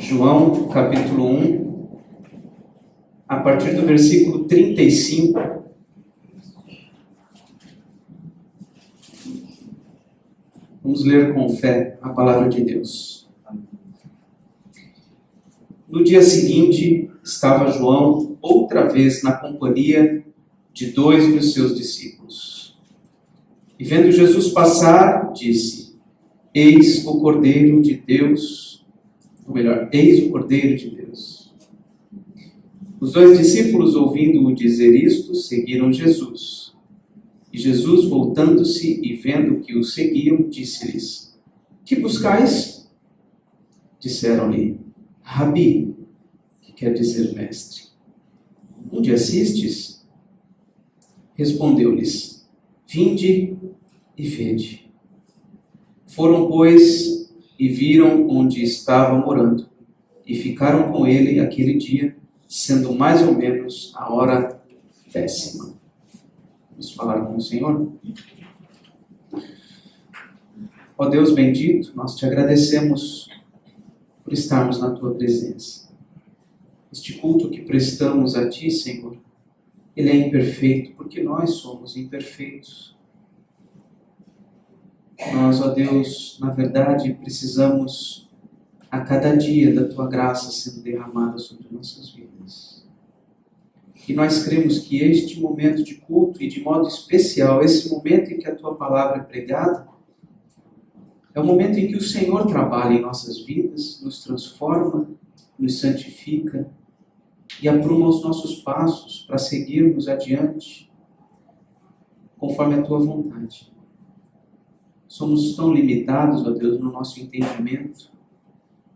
João, capítulo 1, a partir do versículo 35. Vamos ler com fé a palavra de Deus. No dia seguinte, estava João outra vez na companhia de 2 dos seus discípulos. E vendo Jesus passar, disse: Eis o Cordeiro de Deus, ou melhor, eis o Cordeiro de Deus. Os 2 discípulos, ouvindo-o dizer isto, seguiram Jesus. E Jesus, voltando-se e vendo que o seguiam, disse-lhes: Que buscais? Disseram-lhe: Rabi, que quer dizer mestre. Onde assistes? Respondeu-lhes: Vinde e vede. Foram, pois, e viram onde estava morando, e ficaram com ele aquele dia, sendo mais ou menos a hora 10ª. Vamos falar com o Senhor? Ó Deus bendito, nós te agradecemos por estarmos na tua presença. Este culto que prestamos a ti, Senhor, ele é imperfeito, porque nós somos imperfeitos. Nós, ó Deus, na verdade, precisamos a cada dia da tua graça sendo derramada sobre nossas vidas. E nós cremos que este momento de culto, e de modo especial, esse momento em que a tua palavra é pregada, é o momento em que o Senhor trabalha em nossas vidas, nos transforma, nos santifica e apruma os nossos passos para seguirmos adiante conforme a tua vontade. Somos tão limitados, ó Deus, no nosso entendimento.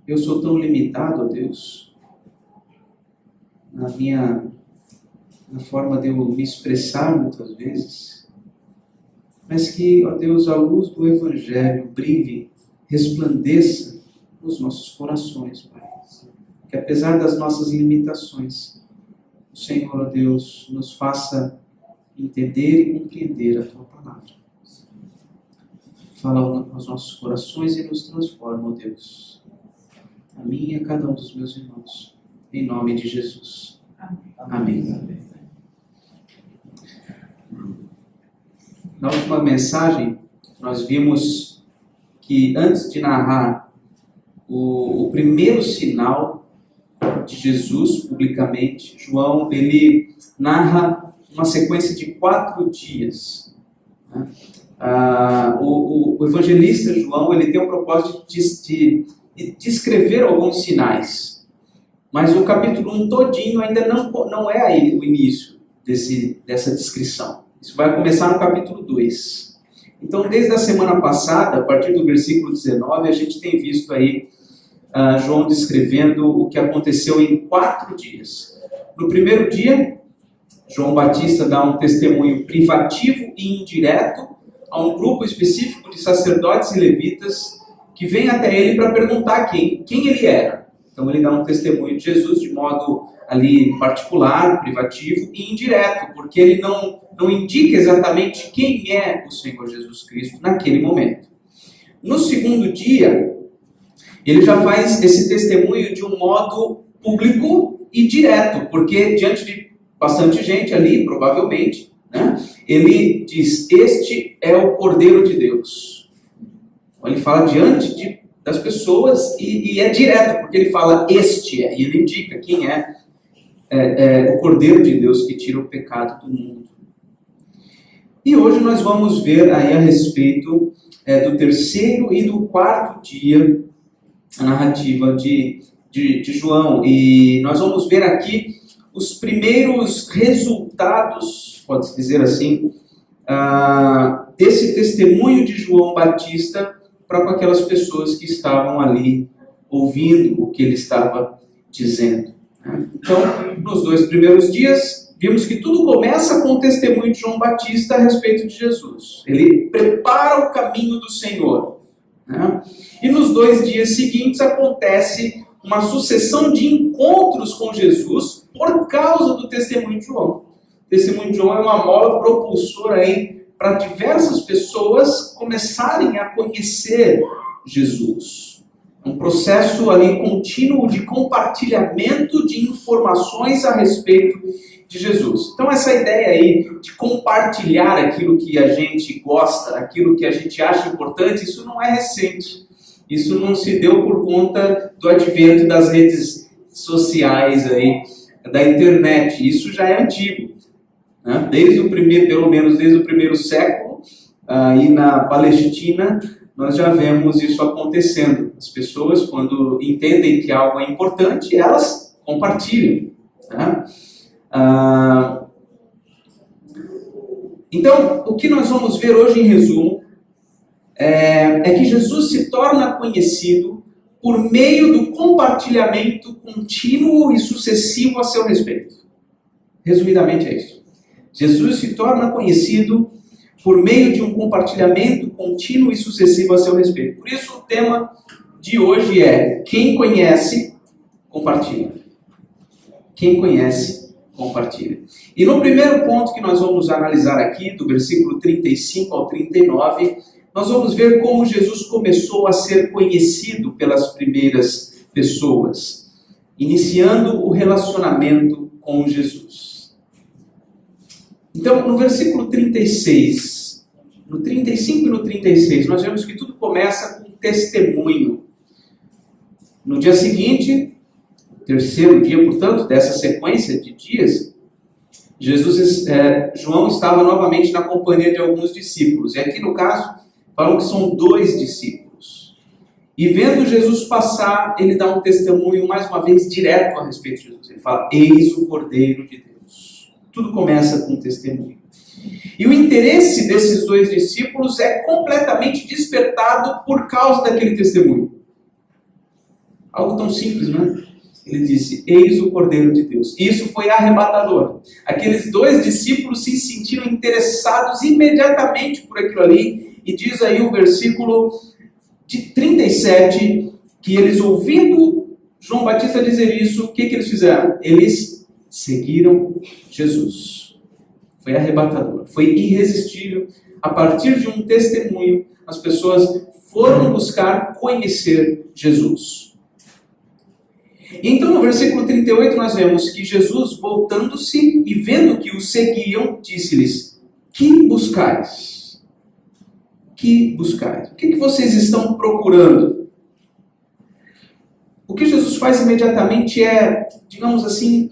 Eu sou tão limitado, ó Deus, na forma de eu me expressar muitas vezes. Mas que, ó Deus, a luz do Evangelho brilhe, resplandeça nos nossos corações, Pai. Que apesar das nossas limitações, o Senhor, ó Deus, nos faça entender e compreender a tua palavra. Fala aos nossos corações e nos transforma, ó Deus. A mim e a cada um dos meus irmãos. Em nome de Jesus. Amém. Na última mensagem, nós vimos que antes de narrar o primeiro sinal de Jesus publicamente, João, ele narra uma sequência de 4 dias. Né? O evangelista João, ele tem o propósito de descrever alguns sinais, mas o capítulo 1 todinho ainda não é aí o início dessa descrição. Isso vai começar no capítulo 2. Então, desde a semana passada, a partir do versículo 19, a gente tem visto aí João descrevendo o que aconteceu em 4 dias. No primeiro dia, João Batista dá um testemunho privativo e indireto a um grupo específico de sacerdotes e levitas que vem até ele para perguntar quem ele era. Então ele dá um testemunho de Jesus de modo ali particular, privativo e indireto, porque ele não indica exatamente quem é o Senhor Jesus Cristo naquele momento. No segundo dia, ele já faz esse testemunho de um modo público e direto, porque diante de bastante gente ali, provavelmente, né, ele diz: Este é o Cordeiro de Deus. Então, ele fala diante das pessoas e é direto, porque ele fala este é, e ele indica quem é o Cordeiro de Deus que tira o pecado do mundo. E hoje nós vamos ver aí a respeito do terceiro e do 4º dia, a narrativa de João. E nós vamos ver aqui os primeiros resultados, pode-se dizer assim, desse testemunho de João Batista para com aquelas pessoas que estavam ali ouvindo o que ele estava dizendo. Então, nos 2 primeiros dias, vimos que tudo começa com o testemunho de João Batista a respeito de Jesus. Ele prepara o caminho do Senhor. Né? E nos 2 dias seguintes acontece uma sucessão de encontros com Jesus por causa do testemunho de João. O testemunho de João é uma mola propulsora aí para diversas pessoas começarem a conhecer Jesus. Um processo ali contínuo de compartilhamento de informações a respeito de Jesus. Então essa ideia aí de compartilhar aquilo que a gente gosta, aquilo que a gente acha importante, isso não é recente. Isso não se deu por conta do advento das redes sociais aí, da internet. Isso já é antigo, né? Pelo menos desde o primeiro século, aí na Palestina, nós já vemos isso acontecendo. As pessoas, quando entendem que algo é importante, elas compartilham, né? Então, o que nós vamos ver hoje em resumo é que Jesus se torna conhecido por meio do compartilhamento contínuo e sucessivo a seu respeito. Resumidamente é isso. Jesus se torna conhecido por meio de um compartilhamento contínuo e sucessivo a seu respeito. Por isso o tema de hoje é: quem conhece, compartilha. Quem conhece, compartilha. E no primeiro ponto que nós vamos analisar aqui, do versículo 35 ao 39, nós vamos ver como Jesus começou a ser conhecido pelas primeiras pessoas, iniciando o relacionamento com Jesus. Então, no versículo 36, no 35 e no 36, nós vemos que tudo começa com um testemunho. No dia seguinte, terceiro dia, portanto, dessa sequência de dias, João estava novamente na companhia de alguns discípulos. E aqui no caso, falam que são 2 discípulos. E vendo Jesus passar, ele dá um testemunho, mais uma vez, direto a respeito de Jesus. Ele fala: eis o Cordeiro de Deus. Tudo começa com um testemunho. E o interesse desses 2 discípulos é completamente despertado por causa daquele testemunho. Algo tão simples, né? Ele disse: eis o Cordeiro de Deus. E isso foi arrebatador. Aqueles 2 discípulos se sentiram interessados imediatamente por aquilo ali. E diz aí o versículo de 37, que eles, ouvindo João Batista dizer isso, o que eles fizeram? Eles seguiram Jesus. Foi arrebatador, foi irresistível. A partir de um testemunho, as pessoas foram buscar conhecer Jesus. Então, no versículo 38, nós vemos que Jesus, voltando-se e vendo que os seguiam, disse-lhes: que buscais? Que buscais? O que vocês estão procurando? O que Jesus faz imediatamente é, digamos assim,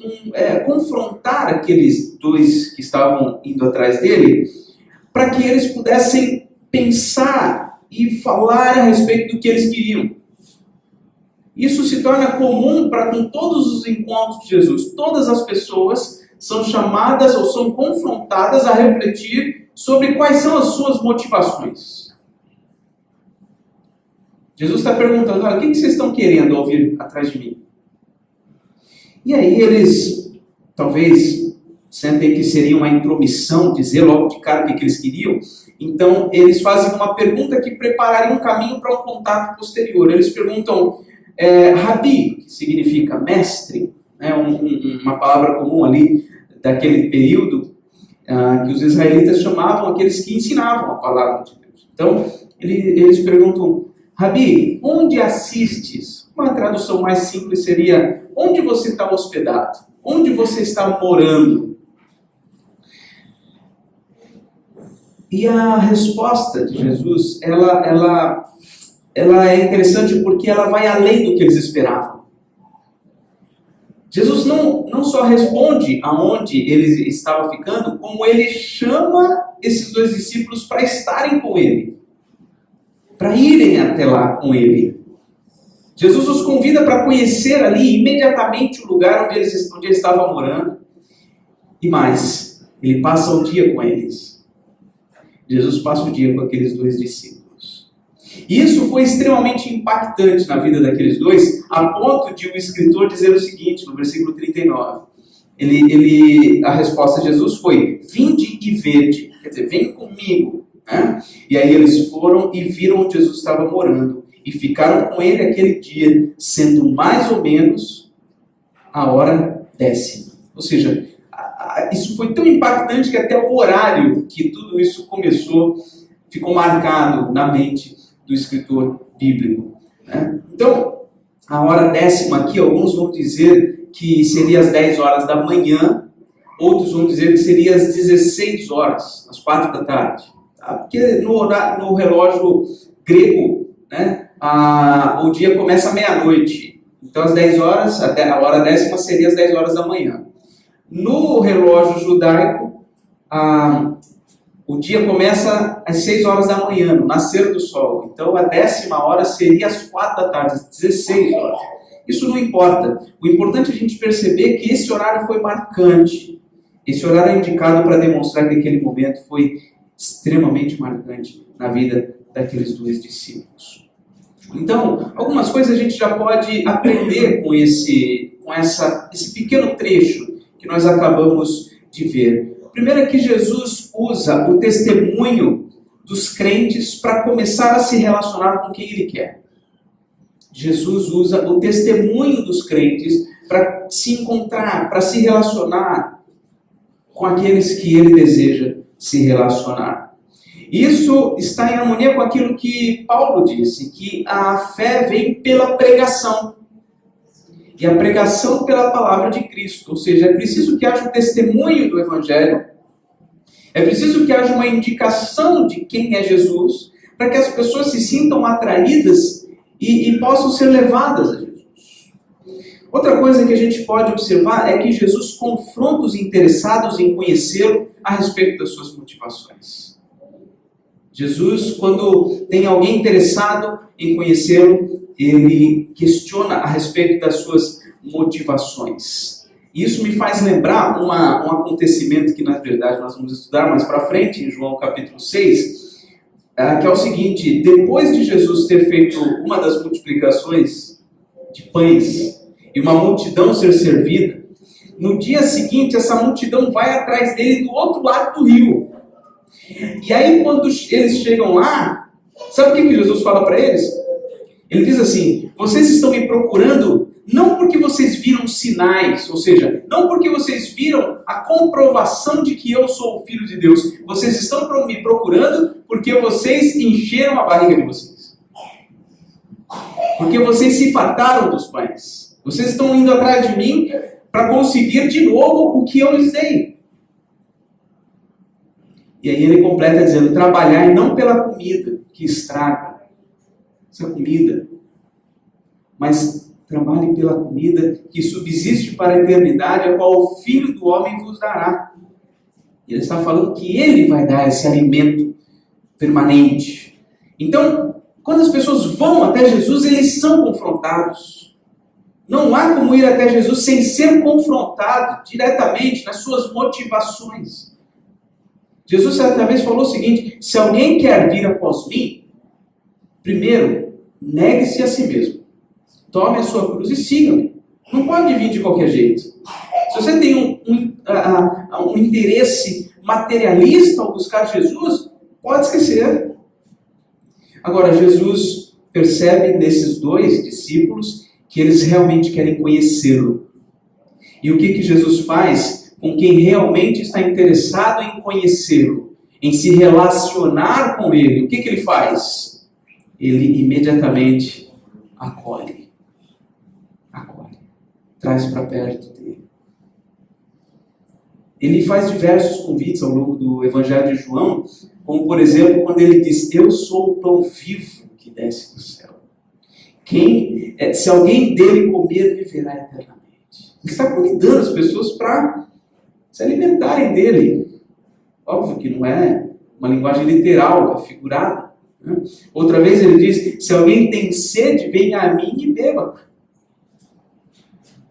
confrontar aqueles 2 que estavam indo atrás dele, para que eles pudessem pensar e falar a respeito do que eles queriam. Isso se torna comum para com todos os encontros de Jesus. Todas as pessoas são chamadas ou são confrontadas a refletir sobre quais são as suas motivações. Jesus está perguntando: olha, o que vocês estão querendo ouvir atrás de mim? E aí eles, talvez, sentem que seria uma intromissão dizer logo de cara o que eles queriam. Então, eles fazem uma pergunta que prepararia um caminho para um contato posterior. Eles perguntam: Rabi, que significa mestre, né, uma palavra comum ali daquele período, que os israelitas chamavam aqueles que ensinavam a palavra de Deus. Então, eles perguntam: Rabi, onde assistes? Uma tradução mais simples seria: onde você está hospedado? Onde você está morando? E a resposta de Jesus, ela é interessante porque ela vai além do que eles esperavam. Jesus não só responde aonde eles estavam ficando, como ele chama esses 2 discípulos para estarem com ele, para irem até lá com ele. Jesus os convida para conhecer ali imediatamente o lugar onde ele estava morando. E mais, ele passa o dia com eles. Jesus passa o dia com aqueles 2 discípulos. E isso foi extremamente impactante na vida daqueles 2, a ponto de o escritor dizer o seguinte, no versículo 39. A resposta de Jesus foi: vinde e vede, quer dizer, vem comigo. Né? E aí eles foram e viram onde Jesus estava morando. E ficaram com ele aquele dia, sendo mais ou menos a hora 10ª. Ou seja, isso foi tão impactante que até o horário que tudo isso começou ficou marcado na mente do escritor bíblico. né? Então, a hora décima aqui, alguns vão dizer que seria às 10 horas da manhã, outros vão dizer que seria às 16 horas, às 4 da tarde. Tá? Porque no relógio grego, né, o dia começa à meia-noite. Então, às 10 horas, a hora décima seria às 10 horas da manhã. No relógio judaico, o dia começa às 6 horas da manhã, no nascer do sol. Então, a 10ª hora seria às 4 da tarde, às 16 horas. Isso não importa. O importante é a gente perceber que esse horário foi marcante. Esse horário é indicado para demonstrar que aquele momento foi extremamente marcante na vida daqueles 2 discípulos. Então, algumas coisas a gente já pode aprender com esse pequeno trecho que nós acabamos de ver. Primeiro é que Jesus usa o testemunho dos crentes para começar a se relacionar com quem Ele quer. Jesus usa o testemunho dos crentes para se encontrar, para se relacionar com aqueles que Ele deseja se relacionar. Isso está em harmonia com aquilo que Paulo disse, que a fé vem pela pregação. E a pregação pela palavra de Cristo. Ou seja, é preciso que haja um testemunho do Evangelho. É preciso que haja uma indicação de quem é Jesus, para que as pessoas se sintam atraídas e possam ser levadas a Jesus. Outra coisa que a gente pode observar é que Jesus confronta os interessados em conhecê-lo a respeito das suas motivações. Jesus, quando tem alguém interessado em conhecê-lo, ele questiona a respeito das suas motivações. Isso me faz lembrar um acontecimento que, na verdade, nós vamos estudar mais para frente, em João capítulo 6, que é o seguinte: depois de Jesus ter feito uma das multiplicações de pães e uma multidão ser servida, no dia seguinte essa multidão vai atrás dele do outro lado do rio. E aí, quando eles chegam lá, sabe o que Jesus fala para eles? Ele diz assim: vocês estão me procurando não porque vocês viram sinais, ou seja, não porque vocês viram a comprovação de que eu sou o Filho de Deus. Vocês estão me procurando porque vocês encheram a barriga de vocês. Porque vocês se fartaram dos pães. Vocês estão indo atrás de mim para conseguir de novo o que eu lhes dei. E aí ele completa dizendo: trabalhar não pela comida que estraga, essa comida, mas trabalhe pela comida que subsiste para a eternidade, a qual o Filho do Homem vos dará. Ele está falando que Ele vai dar esse alimento permanente. Então, quando as pessoas vão até Jesus, eles são confrontados. Não há como ir até Jesus sem ser confrontado diretamente nas suas motivações. Jesus certa vez falou o seguinte: se alguém quer vir após mim, primeiro, negue-se a si mesmo. Tome a sua cruz e siga-me. Não pode vir de qualquer jeito. Se você tem um interesse materialista ao buscar Jesus, pode esquecer. Agora, Jesus percebe nesses 2 discípulos que eles realmente querem conhecê-lo. E o que Jesus faz com quem realmente está interessado em conhecê-lo, em se relacionar com ele? O que ele faz? Ele imediatamente acolhe. Traz para perto dele. Ele faz diversos convites ao longo do Evangelho de João, como por exemplo, quando ele diz: eu sou o pão vivo que desce do céu. Se alguém dele comer, viverá eternamente. Ele está convidando as pessoas para se alimentarem dele. Óbvio que não é uma linguagem literal, é figurada. Né? Outra vez ele diz: se alguém tem sede, venha a mim e beba.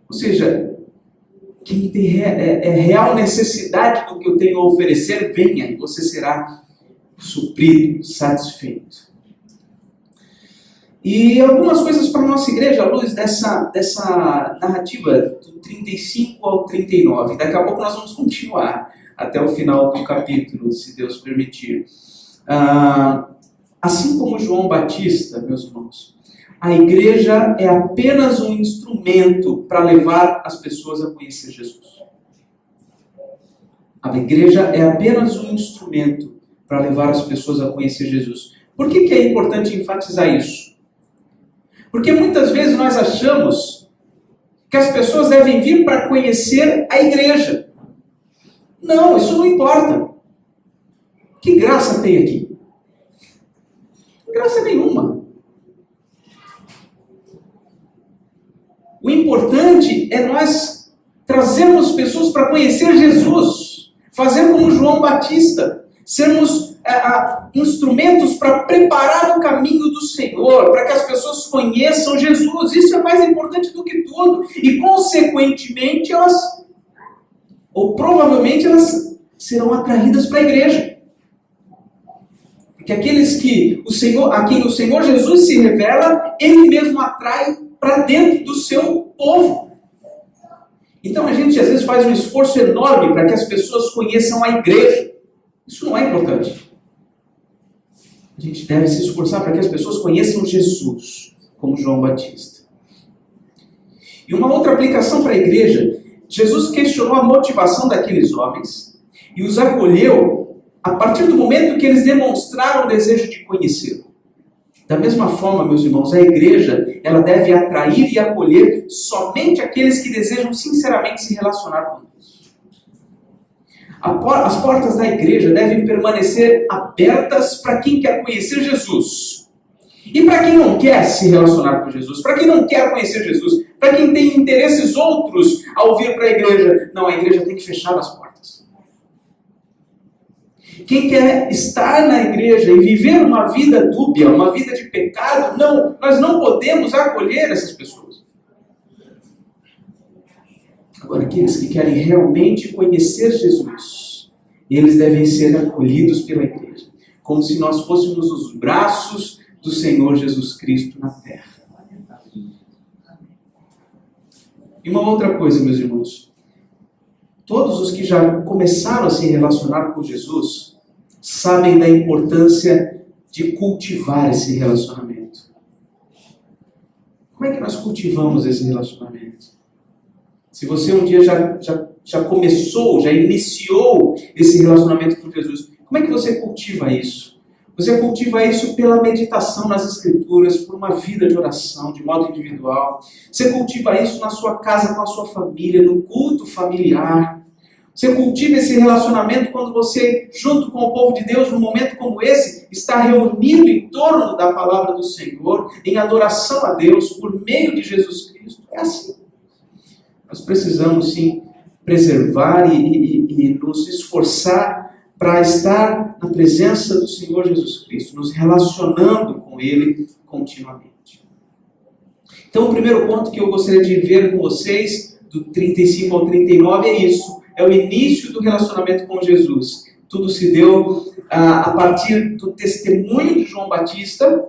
Ou seja, quem tem real necessidade do que eu tenho a oferecer, venha e você será suprido, satisfeito. E algumas coisas para a nossa igreja, à luz dessa narrativa do 35 ao 39. Daqui a pouco nós vamos continuar até o final do capítulo, se Deus permitir. Assim como João Batista, meus irmãos, a igreja é apenas um instrumento para levar as pessoas a conhecer Jesus. A igreja é apenas um instrumento para levar as pessoas a conhecer Jesus. Por que é importante enfatizar isso? Porque muitas vezes nós achamos que as pessoas devem vir para conhecer a igreja. Não, isso não importa. Que graça tem aqui? Graça nenhuma. O importante é nós trazermos pessoas para conhecer Jesus, fazer como João Batista, sermos instrumentos para preparar o caminho do Senhor, para que as pessoas conheçam Jesus. Isso é mais importante do que tudo. E, consequentemente, provavelmente, elas serão atraídas para a igreja. Porque aqueles a quem o Senhor Jesus se revela, Ele mesmo atrai para dentro do seu povo. Então a gente às vezes faz um esforço enorme para que as pessoas conheçam a igreja. Isso não é importante. A gente deve se esforçar para que as pessoas conheçam Jesus, como João Batista. E uma outra aplicação para a igreja, Jesus questionou a motivação daqueles homens e os acolheu a partir do momento que eles demonstraram o desejo de conhecê-lo. Da mesma forma, meus irmãos, a igreja ela deve atrair e acolher somente aqueles que desejam sinceramente se relacionar com Deus. As portas da igreja devem permanecer abertas para quem quer conhecer Jesus. E para quem não quer se relacionar com Jesus, para quem não quer conhecer Jesus, para quem tem interesses outros ao vir para a igreja, não, a igreja tem que fechar as portas. Quem quer estar na igreja e viver uma vida dúbia, uma vida de pecado, não, nós não podemos acolher essas pessoas. Agora, aqueles que querem realmente conhecer Jesus, eles devem ser acolhidos pela igreja, como se nós fôssemos os braços do Senhor Jesus Cristo na terra. E uma outra coisa, meus irmãos, todos os que já começaram a se relacionar com Jesus sabem da importância de cultivar esse relacionamento. Como é que nós cultivamos esse relacionamento? Se você um dia já começou, já iniciou esse relacionamento com Jesus, como é que você cultiva isso? Você cultiva isso pela meditação nas Escrituras, por uma vida de oração, de modo individual. Você cultiva isso na sua casa, com a sua família, no culto familiar. Você cultiva esse relacionamento quando você, junto com o povo de Deus, num momento como esse, está reunido em torno da palavra do Senhor, em adoração a Deus, por meio de Jesus Cristo. É assim. Nós precisamos, sim, preservar e nos esforçar para estar na presença do Senhor Jesus Cristo, nos relacionando com Ele continuamente. Então, o primeiro ponto que eu gostaria de ver com vocês, do 35 ao 39, é isso. É o início do relacionamento com Jesus. Tudo se deu a partir do testemunho de João Batista.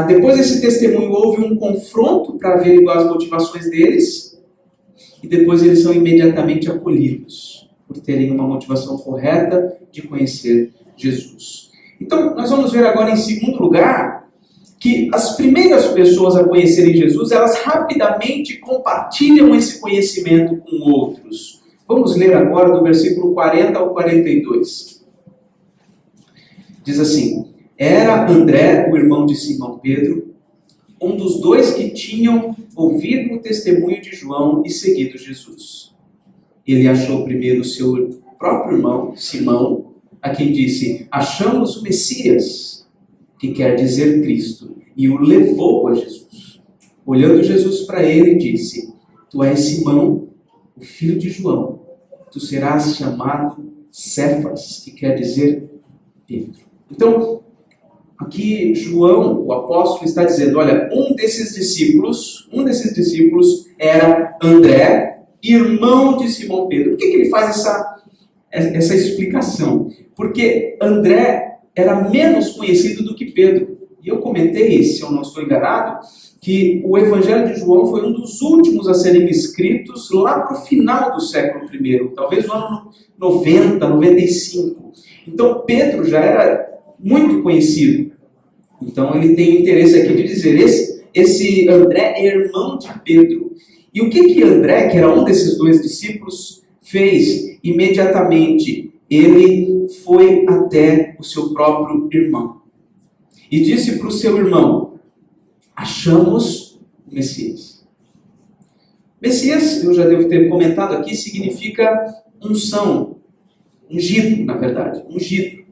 Depois desse testemunho houve um confronto para averiguar as motivações deles. E depois eles são imediatamente acolhidos, por terem uma motivação correta de conhecer Jesus. Então, nós vamos ver agora, em segundo lugar, que as primeiras pessoas a conhecerem Jesus, elas rapidamente compartilham esse conhecimento com outros. Vamos ler agora do versículo 40 ao 42. Diz assim: Era André, o irmão de Simão Pedro, um dos dois que tinham ouvido o testemunho de João e seguido Jesus. Ele achou primeiro o seu próprio irmão, Simão, a quem disse: Achamos o Messias, que quer dizer Cristo, e o levou a Jesus. Olhando Jesus para ele, disse: Tu és Simão, o filho de João, tu serás chamado Cefas, que quer dizer Pedro. Então, aqui João, o apóstolo, está dizendo, olha, um desses discípulos era André, irmão de Simão Pedro. Por que ele faz essa explicação? Porque André era menos conhecido do que Pedro. E eu comentei, se eu não estou enganado, que o Evangelho de João foi um dos últimos a serem escritos lá para o final do século I, talvez no ano 90, 95. Então Pedro já era muito conhecido. Então ele tem interesse aqui de dizer, esse André é irmão de Pedro. E o que André, que era um desses dois discípulos, fez imediatamente? Ele foi até o seu próprio irmão e disse para o seu irmão: achamos o Messias. Messias, eu já devo ter comentado aqui, significa unção, ungido, na verdade, ungido.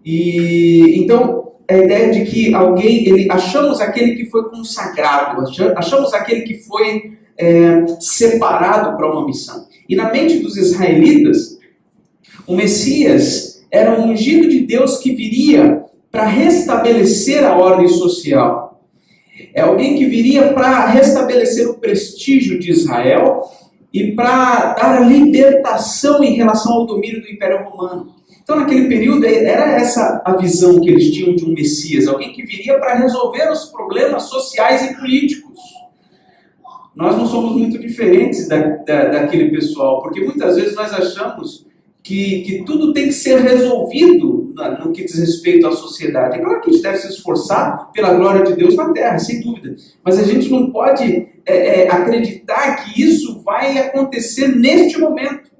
E então, a ideia de que achamos aquele que foi consagrado, achamos aquele que foi separado para uma missão. E na mente dos israelitas, o Messias era um ungido de Deus que viria para restabelecer a ordem social. É alguém que viria para restabelecer o prestígio de Israel e para dar a libertação em relação ao domínio do Império Romano. Então, naquele período, era essa a visão que eles tinham de um Messias, alguém que viria para resolver os problemas sociais e políticos. Nós não somos muito diferentes daquele pessoal, porque muitas vezes nós achamos que tudo tem que ser resolvido no que diz respeito à sociedade. É claro que a gente deve se esforçar pela glória de Deus na terra, sem dúvida. Mas a gente não pode acreditar que isso vai acontecer neste momento.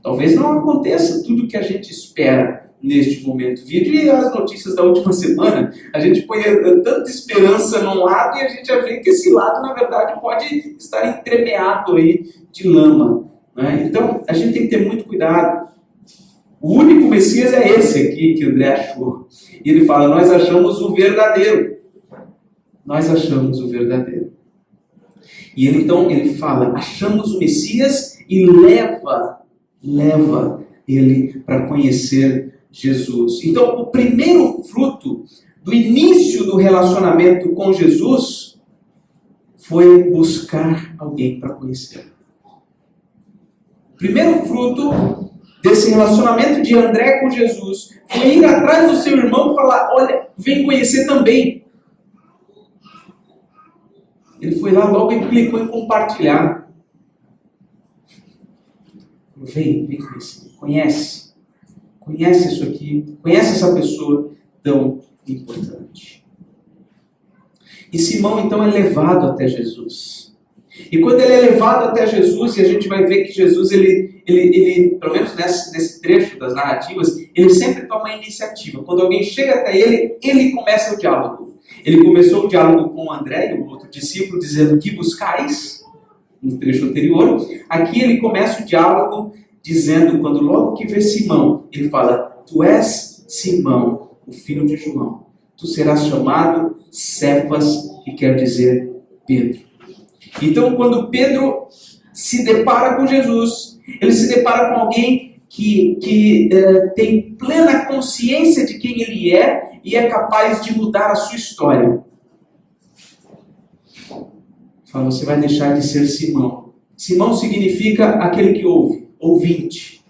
Talvez não aconteça tudo o que a gente espera neste momento. Vide as notícias da última semana, a gente põe tanta esperança num lado e a gente já vê que esse lado, na verdade, pode estar entremeado aí de lama. Então, a gente tem que ter muito cuidado. O único Messias é esse aqui que o André achou. E ele fala, nós achamos o verdadeiro. Nós achamos o verdadeiro. E ele fala, achamos o Messias e leva ele para conhecer Jesus. Então, o primeiro fruto do início do relacionamento com Jesus foi buscar alguém para conhecer. O primeiro fruto desse relacionamento de André com Jesus foi ir atrás do seu irmão e falar, olha, vem conhecer também. Ele foi lá logo e clicou em compartilhar. Vem conhecer. Conhece isso aqui, conhece essa pessoa tão importante. E Simão então é levado até Jesus. E quando ele é levado até Jesus, e a gente vai ver que Jesus, ele pelo menos nesse trecho das narrativas, ele sempre toma a iniciativa. Quando alguém chega até ele começa o diálogo. Ele começou o diálogo com André, o outro discípulo, dizendo, que buscais? No trecho anterior. Aqui ele começa o diálogo dizendo, quando logo que vê Simão, ele fala, tu és Simão, o filho de João. Tu serás chamado Cefas, que quer dizer Pedro. Então, quando Pedro se depara com Jesus, ele se depara com alguém que tem plena consciência de quem ele é e é capaz de mudar a sua história. Fala, você vai deixar de ser Simão. Simão significa aquele que ouve, ouvinte.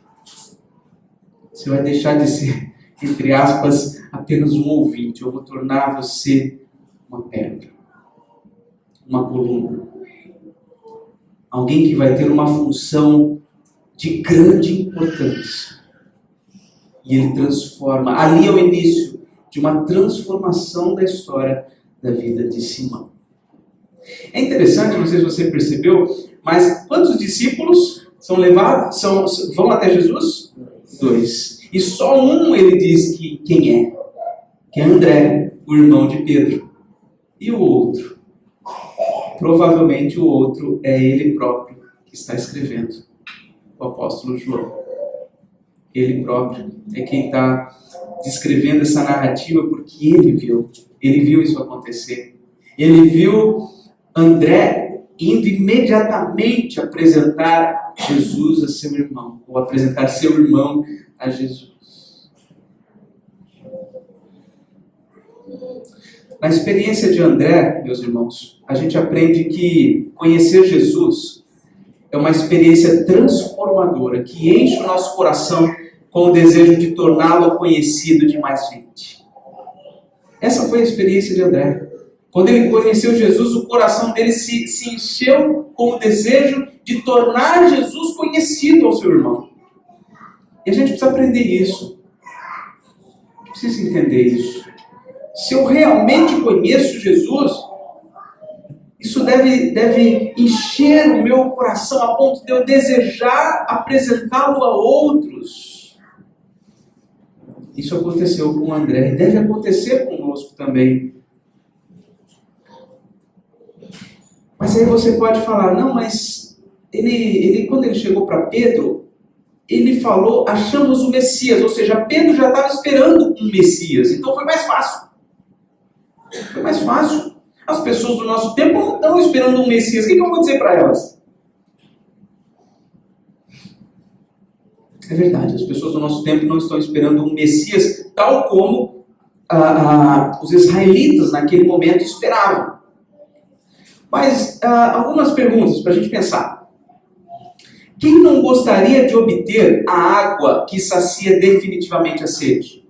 Você vai deixar de ser, entre aspas, apenas um ouvinte. Eu vou tornar você uma pedra, uma coluna. Alguém que vai ter uma função de grande importância. E ele transforma. Ali é o início de uma transformação da história da vida de Simão. É interessante, não sei se você percebeu, mas quantos discípulos vão até Jesus? 2. E só um ele diz quem é. Que é André, o irmão de Pedro. E o outro? Provavelmente o outro é ele próprio que está escrevendo. O apóstolo João. Ele próprio é quem está descrevendo essa narrativa porque ele viu isso acontecer. Ele viu André indo imediatamente apresentar Jesus a seu irmão, ou apresentar seu irmão a Jesus. Na experiência de André, meus irmãos, a gente aprende que conhecer Jesus é uma experiência transformadora, que enche o nosso coração com o desejo de torná-lo conhecido de mais gente. Essa foi a experiência de André. Quando ele conheceu Jesus, o coração dele se encheu com o desejo de tornar Jesus conhecido ao seu irmão. E a gente precisa aprender isso. Precisa entender isso. Se eu realmente conheço Jesus, isso deve encher o meu coração a ponto de eu desejar apresentá-lo a outros. Isso aconteceu com André e deve acontecer conosco também. Mas aí você pode falar, não, mas quando ele chegou para Pedro, ele falou, achamos o Messias, ou seja, Pedro já estava esperando um Messias, então foi mais fácil. Foi mais fácil. As pessoas do nosso tempo não estão esperando um Messias, o que eu vou dizer para elas? É verdade, as pessoas do nosso tempo não estão esperando um Messias, tal como os israelitas naquele momento esperavam. Mas algumas perguntas para a gente pensar. Quem não gostaria de obter a água que sacia definitivamente a sede?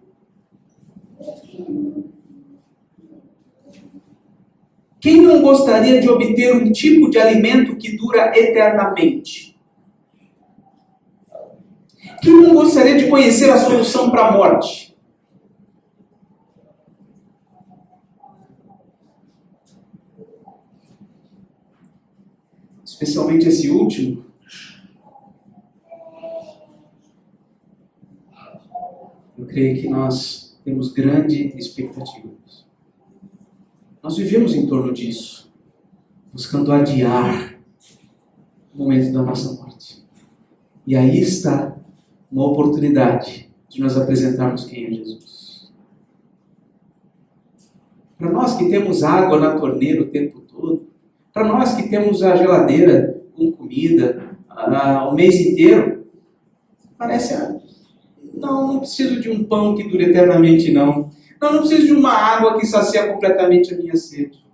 Quem não gostaria de obter um tipo de alimento que dura eternamente? Quem não gostaria de conhecer a solução para a morte? Especialmente esse último. Eu creio que nós temos grandes expectativas. Nós vivemos em torno disso, buscando adiar o momento da nossa morte. E aí está uma oportunidade de nós apresentarmos quem é Jesus. Para nós que temos água na torneira o tempo todo, para nós que temos a geladeira com comida o mês inteiro, parece, não preciso de um pão que dure eternamente, não. Não preciso de uma água que sacia completamente a minha sede.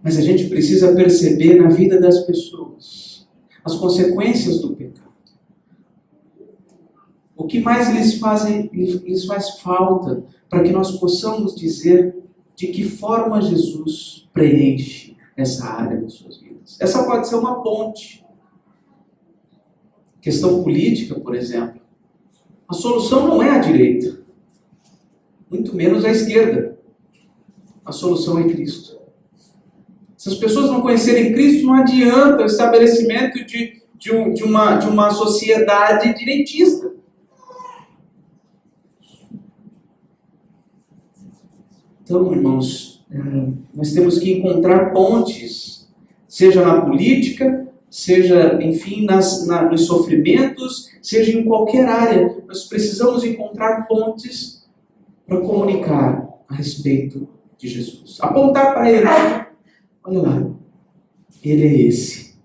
Mas a gente precisa perceber na vida das pessoas as consequências do pecado. O que mais lhes faz falta para que nós possamos dizer de que forma Jesus preenche essa área das suas vidas. Essa pode ser uma ponte. Questão política, por exemplo. A solução não é a direita, muito menos a esquerda. A solução é Cristo. Se as pessoas não conhecerem Cristo, não adianta o estabelecimento de uma sociedade direitista. Então, irmãos, nós temos que encontrar pontes, seja na política, seja, enfim, nos sofrimentos, seja em qualquer área. Nós precisamos encontrar pontes para comunicar a respeito de Jesus. Apontar para Ele. Olha lá, Ele é esse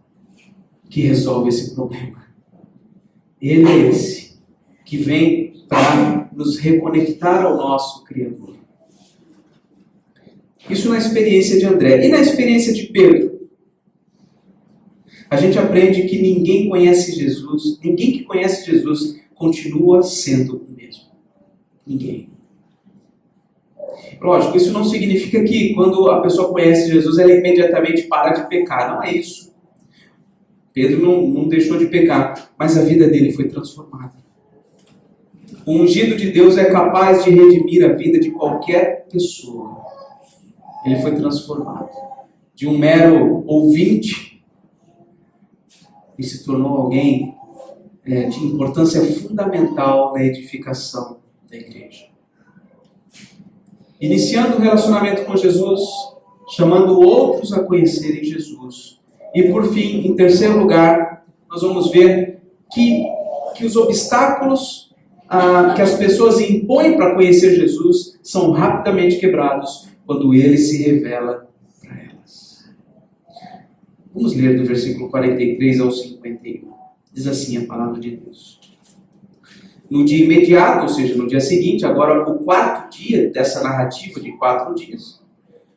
que resolve esse problema. Ele é esse que vem para nos reconectar ao nosso Criador. Isso na experiência de André. E na experiência de Pedro? A gente aprende que ninguém conhece Jesus, ninguém que conhece Jesus continua sendo o mesmo. Ninguém. Lógico, isso não significa que quando a pessoa conhece Jesus, ela imediatamente para de pecar. Não é isso. Pedro não deixou de pecar, mas a vida dele foi transformada. O ungido de Deus é capaz de redimir a vida de qualquer pessoa. Ele foi transformado. De um mero ouvinte, e se tornou alguém de importância fundamental na edificação da igreja. Iniciando o relacionamento com Jesus, chamando outros a conhecerem Jesus. E por fim, em terceiro lugar, nós vamos ver que os obstáculos que as pessoas impõem para conhecer Jesus são rapidamente quebrados quando Ele se revela para elas. Vamos ler do versículo 43 ao 51. Diz assim a palavra de Deus. No dia imediato, ou seja, no dia seguinte, agora o quarto dia dessa narrativa de 4 dias,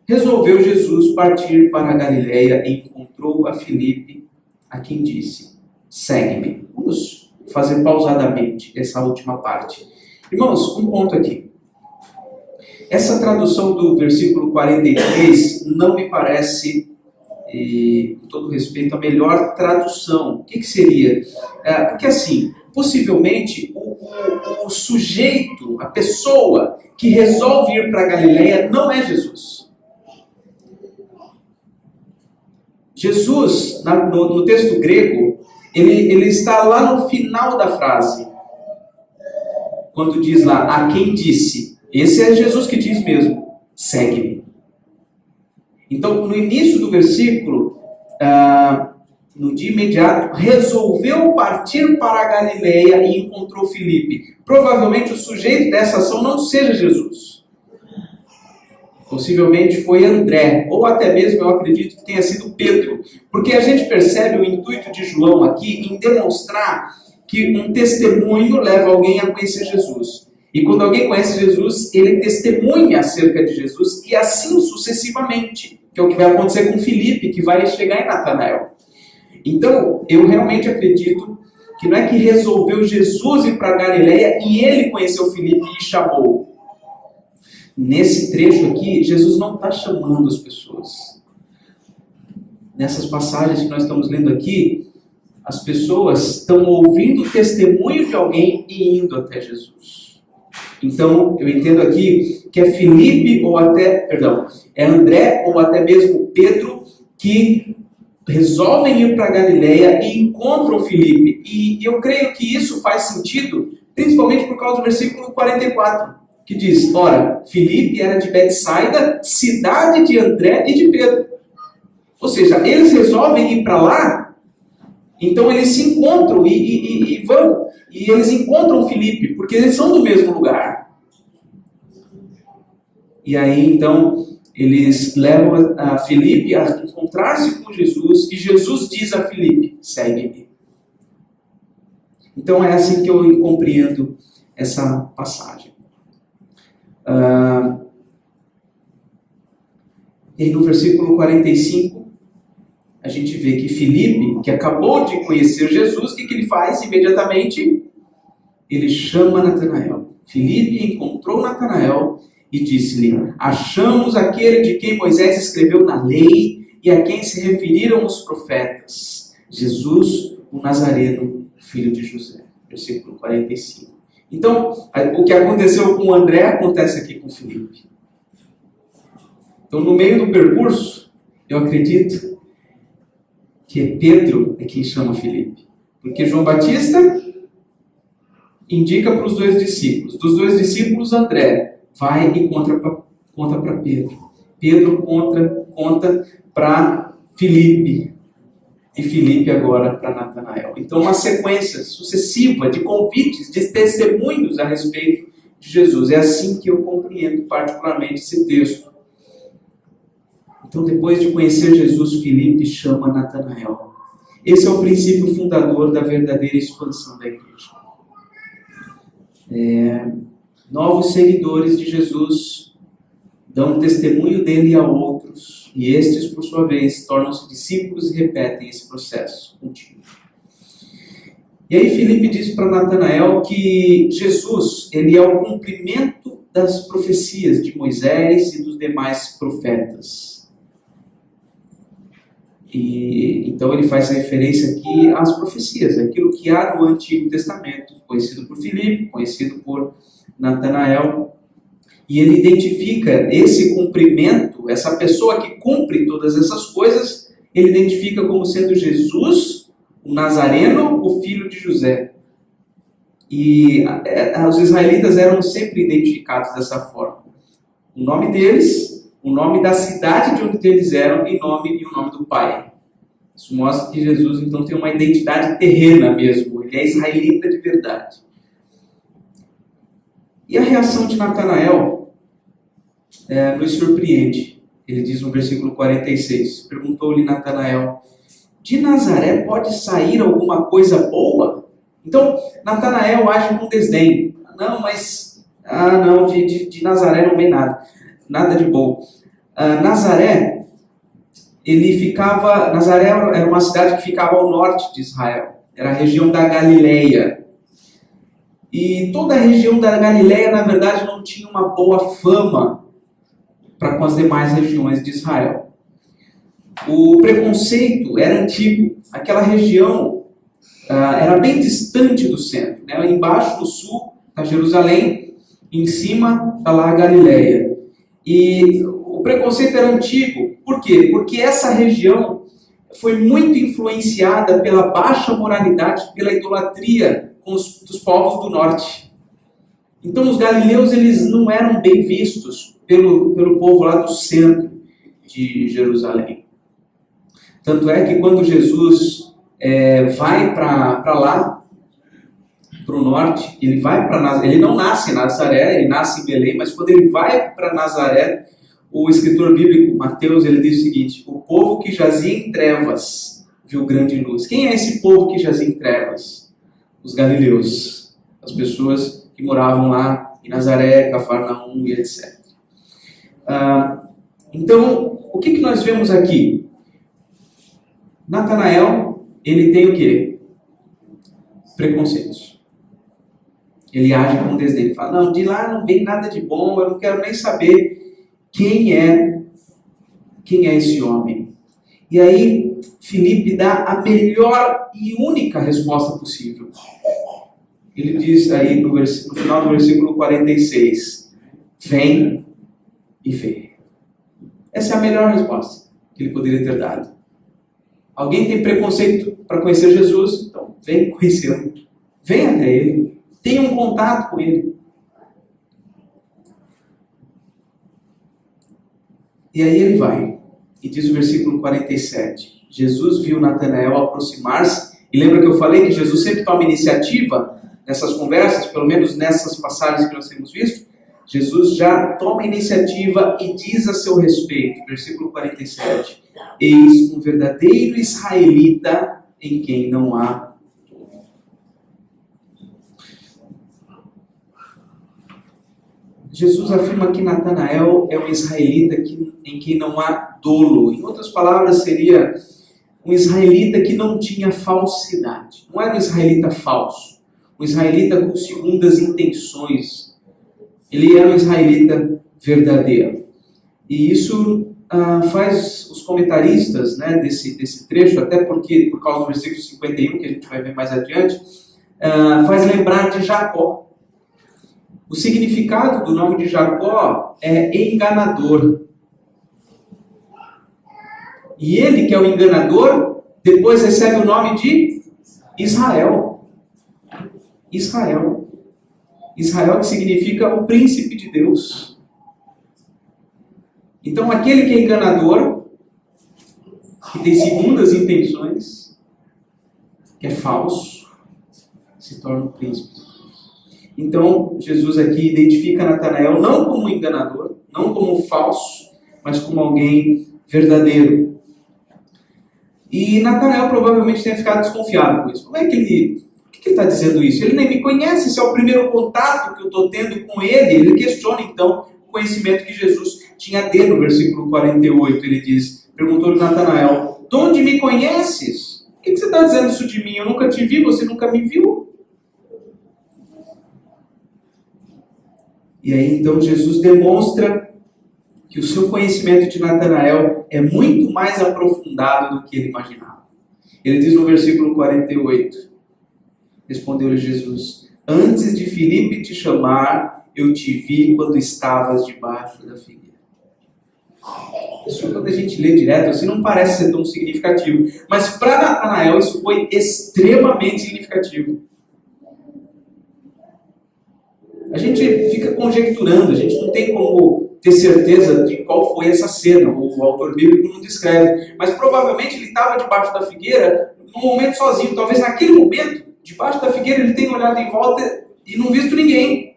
resolveu Jesus partir para a Galileia e encontrou a Filipe, a quem disse, segue-me. Vamos fazer pausadamente essa última parte. Irmãos, um ponto aqui. Essa tradução do versículo 43 não me parece, com todo respeito, a melhor tradução. O que seria? Porque assim, possivelmente, o sujeito, a pessoa que resolve ir para a Galileia não é Jesus. Jesus, no texto grego, ele está lá no final da frase. Quando diz lá, a quem disse. Esse é Jesus que diz mesmo, segue-me. Então, no início do versículo, no dia imediato, resolveu partir para a Galileia e encontrou Filipe. Provavelmente o sujeito dessa ação não seja Jesus. Possivelmente foi André, ou até mesmo eu acredito que tenha sido Pedro. Porque a gente percebe o intuito de João aqui em demonstrar que um testemunho leva alguém a conhecer Jesus. E quando alguém conhece Jesus, ele testemunha acerca de Jesus e assim sucessivamente. Que é o que vai acontecer com Filipe, que vai chegar em Natanael. Então, eu realmente acredito que não é que resolveu Jesus ir para Galileia e ele conheceu Filipe e chamou. Nesse trecho aqui, Jesus não está chamando as pessoas. Nessas passagens que nós estamos lendo aqui, as pessoas estão ouvindo o testemunho de alguém e indo até Jesus. Então, eu entendo aqui que é Filipe é André ou até mesmo Pedro que resolvem ir para Galileia e encontram Filipe. E eu creio que isso faz sentido, principalmente por causa do versículo 44. Que diz, ora, Filipe era de Betsaida, cidade de André e de Pedro. Ou seja, eles resolvem ir para lá, então eles se encontram e vão, e eles encontram Filipe, porque eles são do mesmo lugar. E aí, então, eles levam a Filipe a encontrar-se com Jesus, e Jesus diz a Filipe, segue-me. Então é assim que eu compreendo essa passagem. E aí no versículo 45, a gente vê que Filipe, que acabou de conhecer Jesus, o que ele faz imediatamente? Ele chama Natanael. Filipe encontrou Natanael e disse-lhe, achamos aquele de quem Moisés escreveu na lei e a quem se referiram os profetas, Jesus, o Nazareno, filho de José. Versículo 45. Então, o que aconteceu com André acontece aqui com Filipe. Então, no meio do percurso, eu acredito que Pedro é quem chama Filipe. Porque João Batista indica para os dois discípulos. Dos dois discípulos, André vai e conta para Pedro. Pedro conta para Filipe. E Filipe agora para Natanael. Então, uma sequência sucessiva de convites, de testemunhos a respeito de Jesus. É assim que eu compreendo particularmente esse texto. Então, depois de conhecer Jesus, Filipe chama Natanael. Esse é o princípio fundador da verdadeira expansão da igreja. Novos seguidores de Jesus dão testemunho dele a outros, e estes, por sua vez, tornam-se discípulos e repetem esse processo contínuo. E aí Filipe diz para Natanael que Jesus, ele é o cumprimento das profecias de Moisés e dos demais profetas. E então ele faz referência aqui às profecias, aquilo que há no Antigo Testamento, conhecido por Filipe, conhecido por Natanael. E ele identifica esse cumprimento, essa pessoa que cumpre todas essas coisas, ele identifica como sendo Jesus, o Nazareno, o filho de José. E os israelitas eram sempre identificados dessa forma. O nome deles, o nome da cidade de onde eles eram e o nome do pai. Isso mostra que Jesus, então, tem uma identidade terrena mesmo. Ele é israelita de verdade. E a reação de Natanael nos surpreende. Ele diz no versículo 46, perguntou-lhe Natanael, de Nazaré pode sair alguma coisa boa? Então, Natanael age com desdém. De Nazaré não vem nada de bom. Nazaré era uma cidade que ficava ao norte de Israel. Era a região da Galileia. E toda a região da Galileia, na verdade, não tinha uma boa fama para com as demais regiões de Israel. O preconceito era antigo. Aquela região era bem distante do centro. Né? Embaixo, no sul, está Jerusalém. Em cima, está lá a Galileia. E o preconceito era antigo. Por quê? Porque essa região foi muito influenciada pela baixa moralidade, pela idolatria dos povos do norte. Então os galileus eles não eram bem vistos pelo povo lá do centro. de Jerusalém. Tanto é que quando Jesus vai para lá, para o norte, ele vai para Nazaré, ele não nasce em Nazaré, ele nasce em Belém, mas quando ele vai para Nazaré, o escritor bíblico Mateus, ele diz o seguinte: o povo que jazia em trevas viu grande luz. Quem é esse povo que jazia em trevas? Os galileus, as pessoas que moravam lá em Nazaré, Cafarnaum e etc. Então, o que nós vemos aqui? Natanael, ele tem o quê? Preconceitos. Ele age com desdém. Ele fala, não, de lá não vem nada de bom, eu não quero nem saber quem é esse homem. E aí, Filipe dá a melhor e única resposta possível. Ele diz aí no final do versículo 46, vem e vê. Essa é a melhor resposta que ele poderia ter dado. Alguém tem preconceito para conhecer Jesus? Então, vem conhecê-lo. Vem até ele. Tenha um contato com ele. E aí ele vai. E diz o versículo 47. Jesus viu Natanael aproximar-se. E lembra que eu falei que Jesus sempre toma iniciativa nessas conversas, pelo menos nessas passagens que nós temos visto? Jesus já toma iniciativa e diz a seu respeito, versículo 47, eis um verdadeiro israelita em quem não há dolo. Jesus afirma que Natanael é um israelita em quem não há dolo. Em outras palavras, seria um israelita que não tinha falsidade. Não era um israelita falso, um israelita com segundas intenções. Ele era um israelita verdadeiro. E isso faz os comentaristas, né, desse trecho, até porque, por causa do versículo 51, que a gente vai ver mais adiante, faz lembrar de Jacó. O significado do nome de Jacó é enganador. E ele, que é o enganador, depois recebe o nome de Israel. Israel. Israel, que significa o príncipe de Deus. Então, aquele que é enganador, que tem segundas intenções, que é falso, se torna o príncipe de Deus. Então, Jesus aqui identifica Natanael não como enganador, não como falso, mas como alguém verdadeiro. E Natanael provavelmente tenha ficado desconfiado com isso. Como é que ele... Por que ele está dizendo isso? Ele nem me conhece, esse é o primeiro contato que eu estou tendo com ele. Ele questiona, então, o conhecimento que Jesus tinha dele. No versículo 48, ele diz, perguntou-lhe Natanael, de onde me conheces? Por que você está dizendo isso de mim? Eu nunca te vi, você nunca me viu. E aí, então, Jesus demonstra que o seu conhecimento de Natanael é muito mais aprofundado do que ele imaginava. Ele diz no versículo 48, respondeu-lhe Jesus, antes de Filipe te chamar, eu te vi quando estavas debaixo da figueira. Isso quando a gente lê direto, assim não parece ser tão significativo. Mas para Natanael isso foi extremamente significativo. A gente fica conjecturando, a gente não tem como ter certeza de qual foi essa cena. O autor bíblico não descreve. Mas provavelmente ele estava debaixo da figueira num momento sozinho. Talvez naquele momento, debaixo da figueira, ele tenha olhado em volta e não visto ninguém.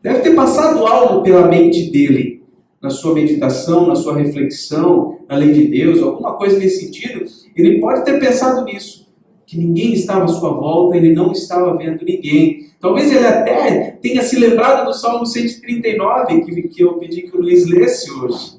Deve ter passado algo pela mente dele, na sua meditação, na sua reflexão, na lei de Deus, alguma coisa nesse sentido. Ele pode ter pensado nisso, que ninguém estava à sua volta, ele não estava vendo ninguém. Talvez ele até tenha se lembrado do Salmo 139, que eu pedi que o Luiz lesse hoje.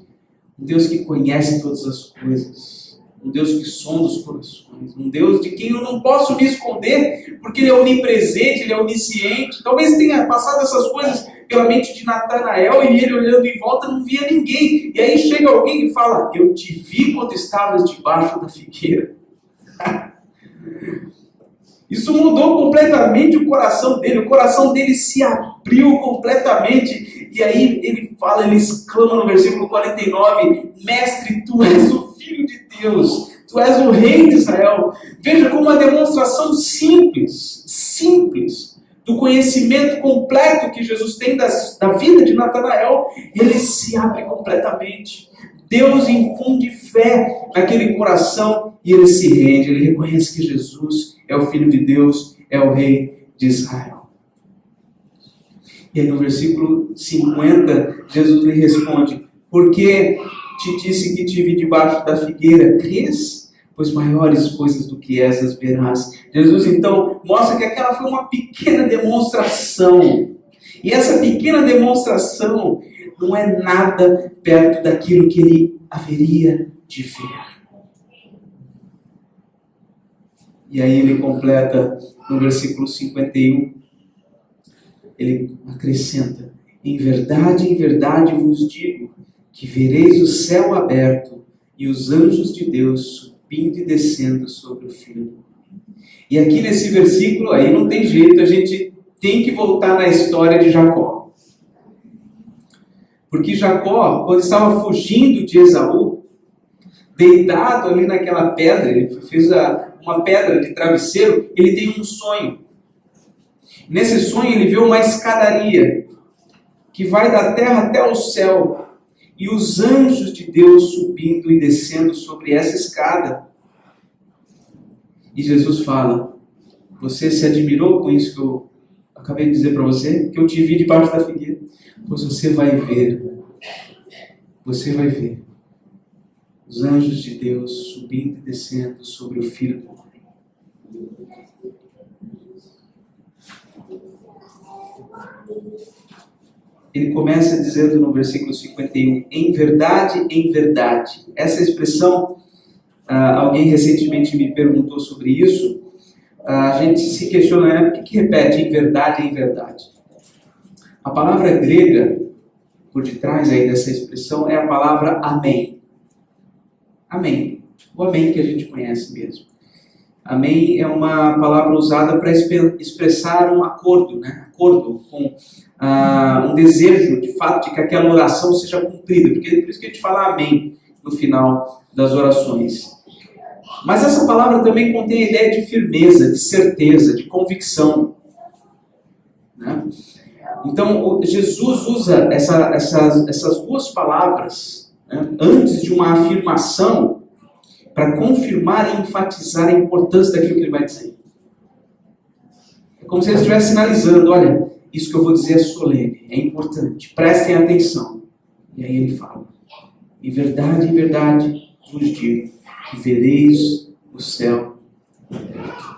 Um Deus que conhece todas as coisas. Um Deus que sonda os corações, um Deus de quem eu não posso me esconder, porque Ele é onipresente, Ele é onisciente. Talvez tenha passado essas coisas pela mente de Natanael e ele olhando em volta não via ninguém. E aí chega alguém e fala, eu te vi quando estavas debaixo da figueira. Isso mudou completamente o coração dele se abriu completamente. E aí ele fala, ele exclama no versículo 49, mestre, tu és o Filho de Deus, tu és o Rei de Israel. Veja como uma demonstração simples, do conhecimento completo que Jesus tem da vida de Natanael, ele se abre completamente. Deus infunde fé naquele coração e ele se rende, ele reconhece que Jesus é o Filho de Deus, é o Rei de Israel. E aí no versículo 50, Jesus lhe responde: por que te disse que te vi debaixo da figueira? Crês? Pois maiores coisas do que essas verás. Jesus então mostra que aquela foi uma pequena demonstração. E essa pequena demonstração não é nada perto daquilo que ele haveria de ver. E aí ele completa no versículo 51, ele acrescenta: em verdade vos digo, que vereis o céu aberto e os anjos de Deus subindo e descendo sobre o Filho do Homem. E aqui nesse versículo aí não tem jeito, a gente tem que voltar na história de Jacó. Porque Jacó, quando estava fugindo de Esaú, deitado ali naquela pedra, ele fez uma pedra de travesseiro, ele tem um sonho. Nesse sonho ele vê uma escadaria que vai da terra até o céu. E os anjos de Deus subindo e descendo sobre essa escada. E Jesus fala: você se admirou com isso que eu acabei de dizer para você? Que eu te vi debaixo da figueira? Pois você vai ver os anjos de Deus subindo e descendo sobre o Filho do Homem. Ele começa dizendo no versículo 51, em verdade, essa expressão, alguém recentemente me perguntou sobre isso, a gente se questiona, por que repete em verdade? A palavra grega, por detrás aí dessa expressão, é a palavra amém. Amém. O amém que a gente conhece mesmo. Amém é uma palavra usada para expressar um acordo, né? Acordo com um desejo, de fato, de que aquela oração seja cumprida. Porque por isso que a gente fala amém no final das orações. Mas essa palavra também contém a ideia de firmeza, de certeza, de convicção. Né? Então, Jesus usa essas duas palavras, né, antes de uma afirmação, para confirmar e enfatizar a importância daquilo que ele vai dizer. É como se ele estivesse sinalizando: olha, isso que eu vou dizer é solene, é importante, prestem atenção. E aí ele fala: em verdade vos digo, que vereis o céu aberto.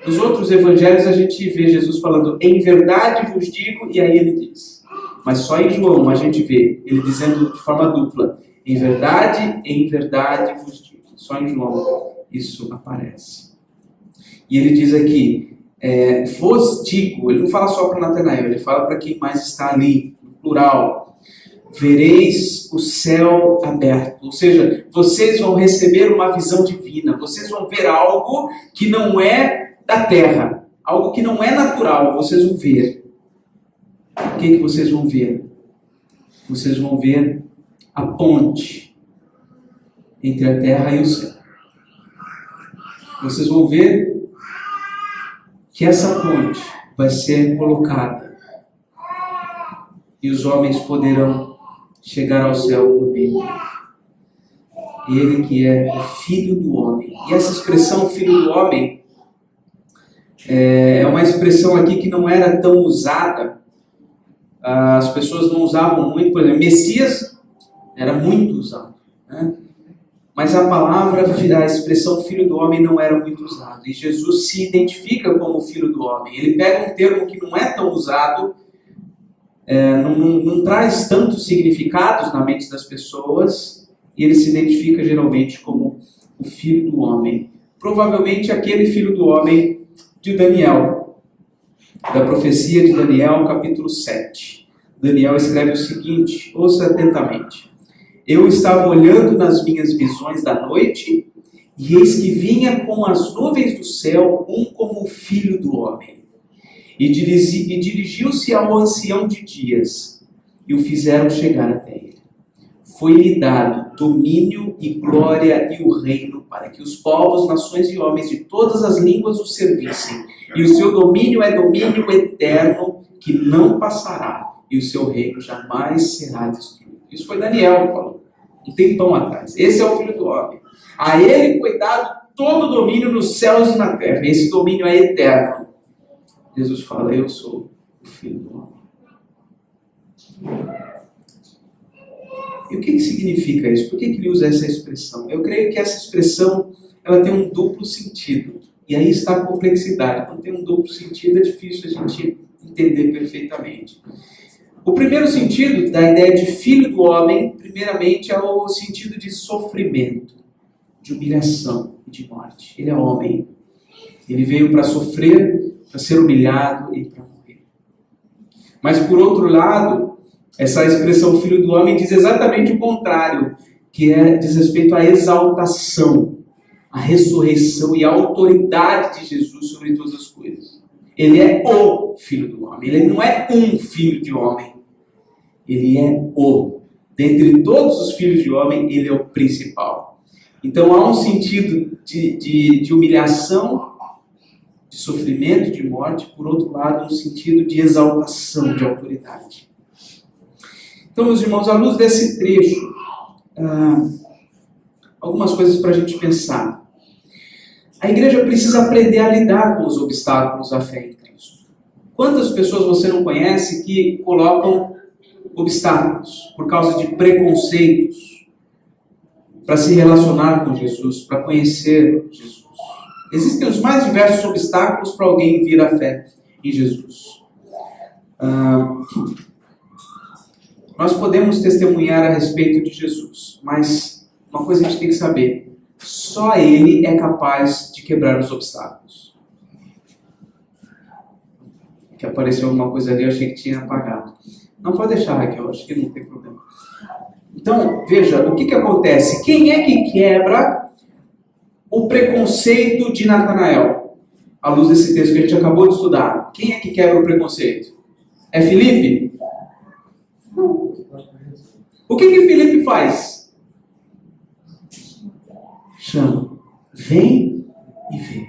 Nos outros evangelhos a gente vê Jesus falando: em verdade vos digo, e aí ele diz. Mas só em João a gente vê ele dizendo de forma dupla: em verdade vos digo. Só em João isso aparece. E ele diz aqui, vos digo, ele não fala só para Natanael, ele fala para quem mais está ali, no plural. Vereis o céu aberto. Ou seja, vocês vão receber uma visão divina, vocês vão ver algo que não é da terra, algo que não é natural, vocês vão ver. O que vocês vão ver? Vocês vão ver a ponte entre a terra e o céu. Vocês vão ver que essa ponte vai ser colocada e os homens poderão chegar ao céu por meio. Ele que é o Filho do Homem. E essa expressão Filho do Homem é uma expressão aqui que não era tão usada. As pessoas não usavam muito. Por exemplo, Messias era muito usado, né? Mas a expressão Filho do Homem não era muito usada. E Jesus se identifica como Filho do Homem. Ele pega um termo que não é tão usado, não traz tantos significados na mente das pessoas, e ele se identifica geralmente como o Filho do Homem. Provavelmente aquele Filho do Homem de Daniel, da profecia de Daniel, capítulo 7. Daniel escreve o seguinte, ouça atentamente. Eu estava olhando nas minhas visões da noite, e eis que vinha com as nuvens do céu um como o Filho do Homem. E dirigiu-se ao ancião de dias, e o fizeram chegar até ele. Foi-lhe dado domínio e glória e o reino, para que os povos, nações e homens de todas as línguas o servissem. E o seu domínio é domínio eterno, que não passará, e o seu reino jamais será destruído. Isso foi Daniel que falou. um tempão atrás. Esse é o Filho do Homem. A ele foi dado todo o domínio nos céus e na terra. Esse domínio é eterno. Jesus fala, eu sou o Filho do Homem. E o que significa isso? Por que ele usa essa expressão? Eu creio que essa expressão ela tem um duplo sentido. E aí está a complexidade. Quando tem um duplo sentido, é difícil a gente entender perfeitamente. O primeiro sentido da ideia de Filho do Homem, primeiramente, é o sentido de sofrimento, de humilhação e de morte. Ele é homem. Ele veio para sofrer, para ser humilhado e para morrer. Mas, por outro lado, essa expressão Filho do Homem diz exatamente o contrário, que diz respeito à exaltação, à ressurreição e à autoridade de Jesus sobre todas as coisas. Ele é o Filho do Homem. Ele não é um filho de homem. Ele é o. Dentre todos os filhos de homem, ele é o principal. Então há um sentido de humilhação, de sofrimento, de morte. Por outro lado, um sentido de exaltação, de autoridade. Então, meus irmãos, à luz desse trecho, algumas coisas para a gente pensar. A igreja precisa aprender a lidar com os obstáculos à fé em Cristo. Quantas pessoas você não conhece que colocam obstáculos por causa de preconceitos para se relacionar com Jesus, para conhecer Jesus? Existem os mais diversos obstáculos para alguém vir à fé em Jesus. Nós podemos testemunhar a respeito de Jesus, mas uma coisa a gente tem que saber. Só Ele é capaz de quebrar os obstáculos. Que apareceu alguma coisa ali, eu achei que tinha apagado. Não, pode deixar, Raquel, acho que não tem problema. Então, veja, o que acontece? Quem é que quebra o preconceito de Natanael? À luz desse texto que a gente acabou de estudar. Quem é que quebra o preconceito? É Filipe? Não. O que Filipe faz? Chama. Vem e vê.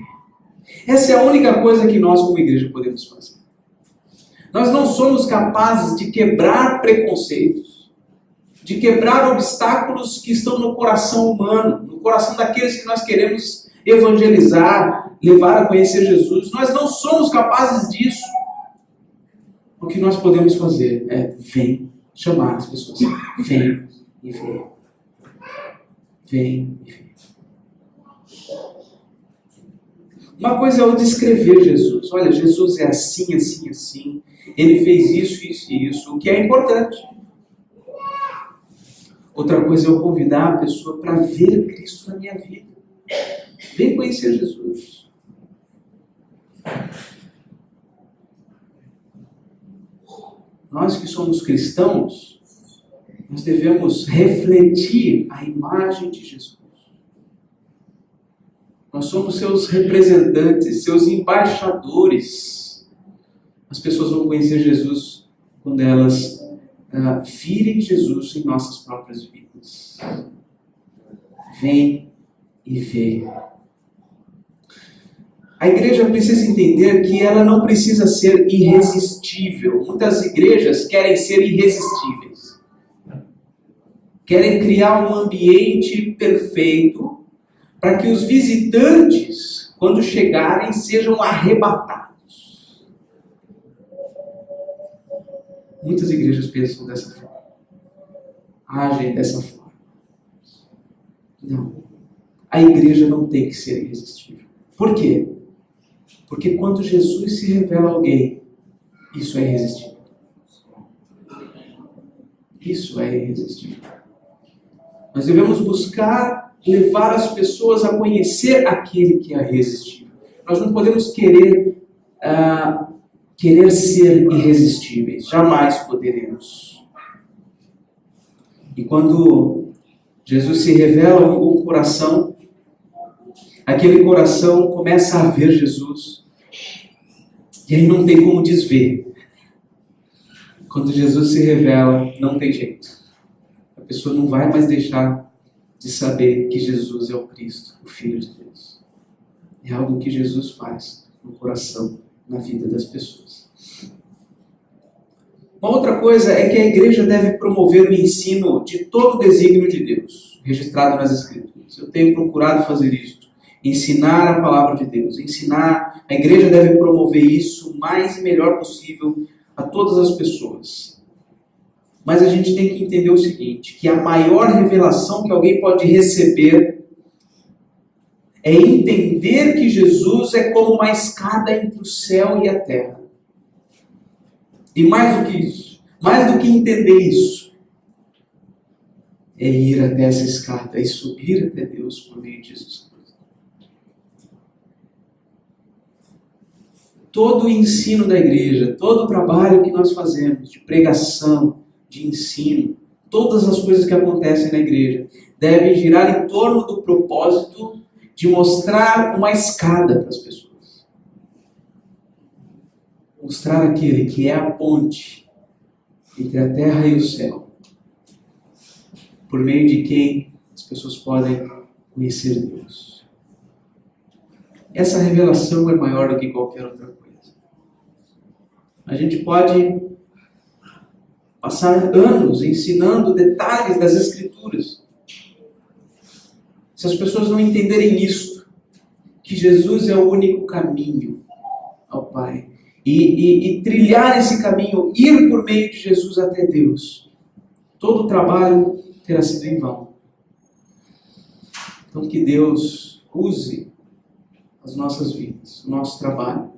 Essa é a única coisa que nós como igreja podemos fazer. Nós não somos capazes de quebrar preconceitos, de quebrar obstáculos que estão no coração humano, no coração daqueles que nós queremos evangelizar, levar a conhecer Jesus. Nós não somos capazes disso. O que nós podemos fazer é vem, chamar as pessoas. Vem e vê. Vem e vê. Uma coisa é eu descrever Jesus. Olha, Jesus é assim, assim, assim. Ele fez isso, isso e isso. O que é importante. Outra coisa é eu convidar a pessoa para ver Cristo na minha vida. Vem conhecer Jesus. Nós que somos cristãos, nós devemos refletir a imagem de Jesus. Nós somos seus representantes, seus embaixadores. As pessoas vão conhecer Jesus quando elas virem Jesus em nossas próprias vidas. Vem e vê. A igreja precisa entender que ela não precisa ser irresistível. Muitas igrejas querem ser irresistíveis. Querem criar um ambiente perfeito para que os visitantes, quando chegarem, sejam arrebatados. Muitas igrejas pensam dessa forma. Agem dessa forma. Não. A igreja não tem que ser irresistível. Por quê? Porque quando Jesus se revela a alguém, isso é irresistível. Isso é irresistível. Nós devemos buscar levar as pessoas a conhecer aquele que é irresistível. Nós não podemos querer ser irresistíveis. Jamais poderemos. E quando Jesus se revela a um coração, aquele coração começa a ver Jesus. E aí não tem como desver. Quando Jesus se revela, não tem jeito. A pessoa não vai mais deixar de saber que Jesus é o Cristo, o Filho de Deus. É algo que Jesus faz no coração, na vida das pessoas. Uma outra coisa é que a igreja deve promover o ensino de todo o desígnio de Deus, registrado nas Escrituras. Eu tenho procurado fazer isso, ensinar a palavra de Deus, ensinar. A igreja deve promover isso o mais e melhor possível a todas as pessoas. Mas a gente tem que entender o seguinte, que a maior revelação que alguém pode receber é entender que Jesus é como uma escada entre o céu e a terra. E mais do que isso, mais do que entender isso, é ir até essa escada e subir até Deus por meio de Jesus Cristo. Todo o ensino da igreja, todo o trabalho que nós fazemos de pregação, de ensino, todas as coisas que acontecem na igreja devem girar em torno do propósito de mostrar uma escada para as pessoas. Mostrar aquele que é a ponte entre a terra e o céu, por meio de quem as pessoas podem conhecer Deus. Essa revelação é maior do que qualquer outra coisa. A gente pode passar anos ensinando detalhes das Escrituras. Se as pessoas não entenderem isso, que Jesus é o único caminho ao Pai, e trilhar esse caminho, ir por meio de Jesus até Deus, todo o trabalho terá sido em vão. Então que Deus use as nossas vidas, o nosso trabalho,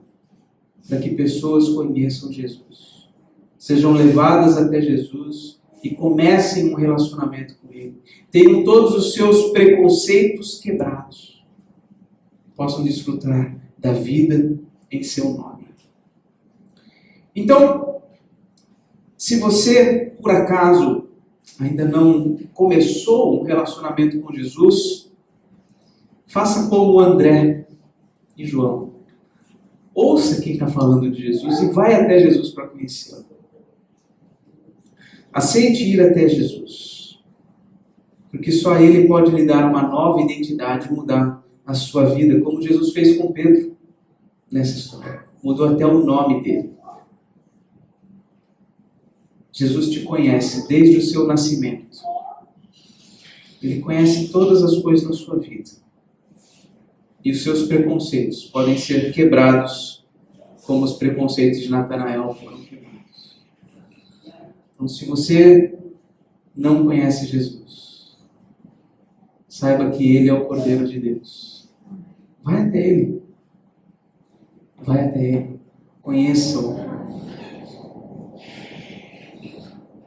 para que pessoas conheçam Jesus, sejam levadas até Jesus e comecem um relacionamento com Ele. Tenham todos os seus preconceitos quebrados. Possam desfrutar da vida em seu nome. Então, se você, por acaso, ainda não começou um relacionamento com Jesus, faça como André e João. Ouça quem está falando de Jesus e vai até Jesus para conhecê-lo. Aceite ir até Jesus, porque só Ele pode lhe dar uma nova identidade e mudar a sua vida, como Jesus fez com Pedro nessa história. Mudou até o nome dele. Jesus te conhece desde o seu nascimento. Ele conhece todas as coisas na sua vida. E os seus preconceitos podem ser quebrados como os preconceitos de Natanael foram quebrados. Então, se você não conhece Jesus, saiba que Ele é o Cordeiro de Deus. Vai até Ele. Vai até Ele. Conheça-o.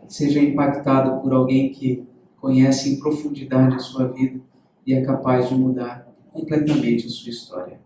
Seja impactado por alguém que conhece em profundidade a sua vida e é capaz de mudar completamente a sua história.